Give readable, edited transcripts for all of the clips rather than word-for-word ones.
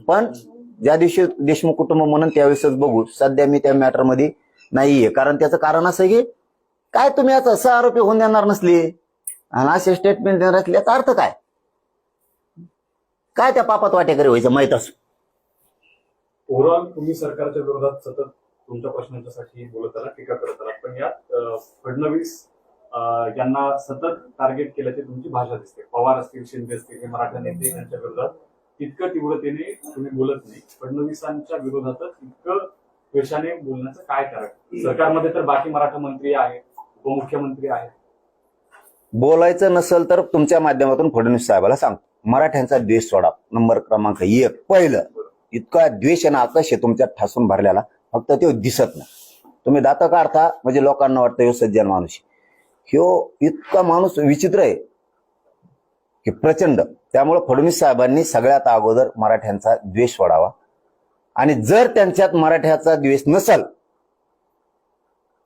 पण ज्या दिवशी देशमुख कुटुंब म्हणून त्यावेळेसच बघू. सध्या मी त्या मॅटरमध्ये नाहीये. कारण त्याचं कारण असं की काय तुम्ही आता आरोपी होऊन देणार नसले आणि असे स्टेटमेंट देणार असले याचा अर्थ काय? काय त्या पापात वाटेकरी व्हायचं माहित असं. ओव्हरऑल तुम्ही सरकारच्या विरोधात सतत तुमच्या प्रश्नांच्यासाठी बोलत आला, टीका करत आला, पण यात फडणवीस यांना सतत टार्गेट केल्याची तुमची भाषा दिसते. पवार असतील, शिंदे असतील, हे मराठा नेते यांच्या विरोधात तितकं तीव्रतेने तुम्ही बोलत नाही. फडणवीसांच्या विरोधातच इतकं द्वेषाने बोलण्याचं काय कारण? सरकारमध्ये तर बाकी मराठा मंत्री आहेत, उपमुख्यमंत्री आहेत. बोलायचं नसेल तर तुमच्या माध्यमातून फडणवीस साहेबाला सांगतो, मराठ्यांचा द्वेष सोडा. नंबर क्रमांक 1. पहिलं, इतका द्वेष आणि आकाश आहे तुमच्यात ठासून भरलेला, फक्त ते दिसत नाही. तुम्ही दात काढता म्हणजे लोकांना वाटतं ह्यो सज्जन माणूस. ह्यो इतका माणूस विचित्र आहे की प्रचंड. त्यामुळे फडणवीस साहेबांनी सगळ्यात अगोदर मराठ्यांचा द्वेष सोडावा. आणि जर त्यांच्यात मराठ्याचा द्वेष नसेल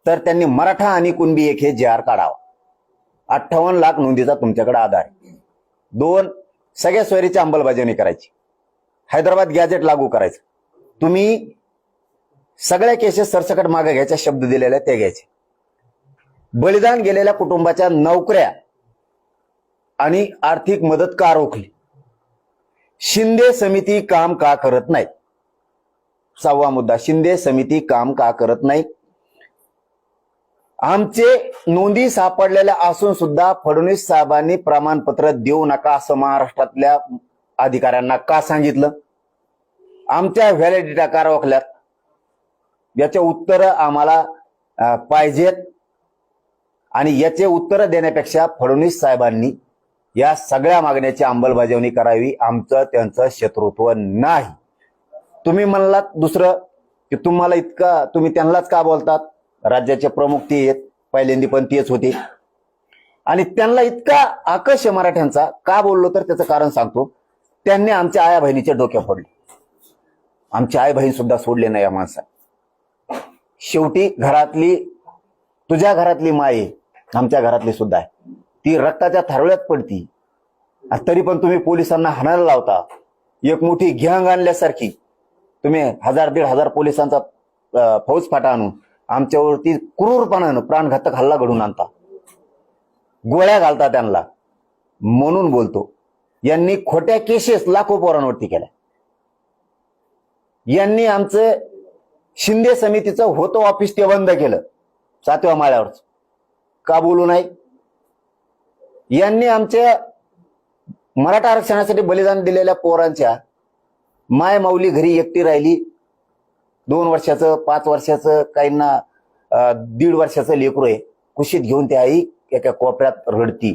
तर त्यांनी मराठा आणि कुणबी एक हे JR काढावा. 58 लाख नोंदीचा तुमच्याकडे आधार आहे. 2, सगळ्या सोयरीची अंमलबजावणी करायची. हैदराबाद गॅजेट लागू करायचं. तुम्ही सगळ्या केसेस सरसकट मागे घ्यायच्या, शब्द दिलेल्या ते घ्यायचे. बलिदान गेलेल्या कुटुंबाच्या नोकऱ्या आणि आर्थिक मदत का रोखली? शिंदे समिती काम का करत नाही? 6वा मुद्दा, शिंदे समिती काम का करत नाही? आमचे नोंदी सापडलेल्या असून सुद्धा फडणवीस साहेबांनी प्रमाणपत्र देऊ नका असं महाराष्ट्रातल्या अधिकाऱ्यांना का सांगितलं? आमच्या व्हॅलिडिटी का रोखल्यात? याचे उत्तर आम्हाला पाहिजेत. आणि याचे उत्तर देण्यापेक्षा फडणवीस साहेबांनी या सगळ्या मागण्याची अंमलबजावणी करावी. आमचं त्यांचं शत्रुत्व नाही. तुम्ही म्हणलात दुसरं की तुम्हाला इतका तुम्ही त्यांनाच का बोलतात? राज्याचे प्रमुख ते आहेत, पहिल्यांदी पण तेच होते. आणि त्यांना इतका आकर्ष मराठ्यांचा का बोललो तर त्याचं कारण सांगतो. त्यांनी आमच्या आया बहिणीचे डोके फोडले. आमची आई बहीण सुद्धा सोडले नाही या माणसाने. शेवटी घरातली, तुझ्या घरातली माय आमच्या घरातली सुद्धा आहे, ती रक्ताच्या थारोळ्यात पडती. तरी पण तुम्ही पोलिसांना हाणायला लावता. एक मोठी गँग आणल्यासारखी तुम्ही 1000-1500 पोलिसांचा फौजफाटा आणून आमच्यावरती क्रूरपणानं प्राणघातक हल्ला घडून आणता, गोळ्या घालता त्यांना. म्हणून बोलतो, यांनी खोट्या केसेस लाखो पोरांवरती केल्या. यांनी आमचं शिंदे समितीचं होतं ऑफिस ते बंद केलं 7व्या माळ्यावरच. का बोलू नाही? यांनी आमच्या मराठा आरक्षणासाठी बलिदान दिलेल्या पोरांच्या माय माऊली घरी एकटी राहिली. 2 वर्षाचं, 5 वर्षाचं, काहींना 1.5 वर्षाचं लेकरू आहे. कुशीत घेऊन ती आई एका कोपऱ्यात रडती.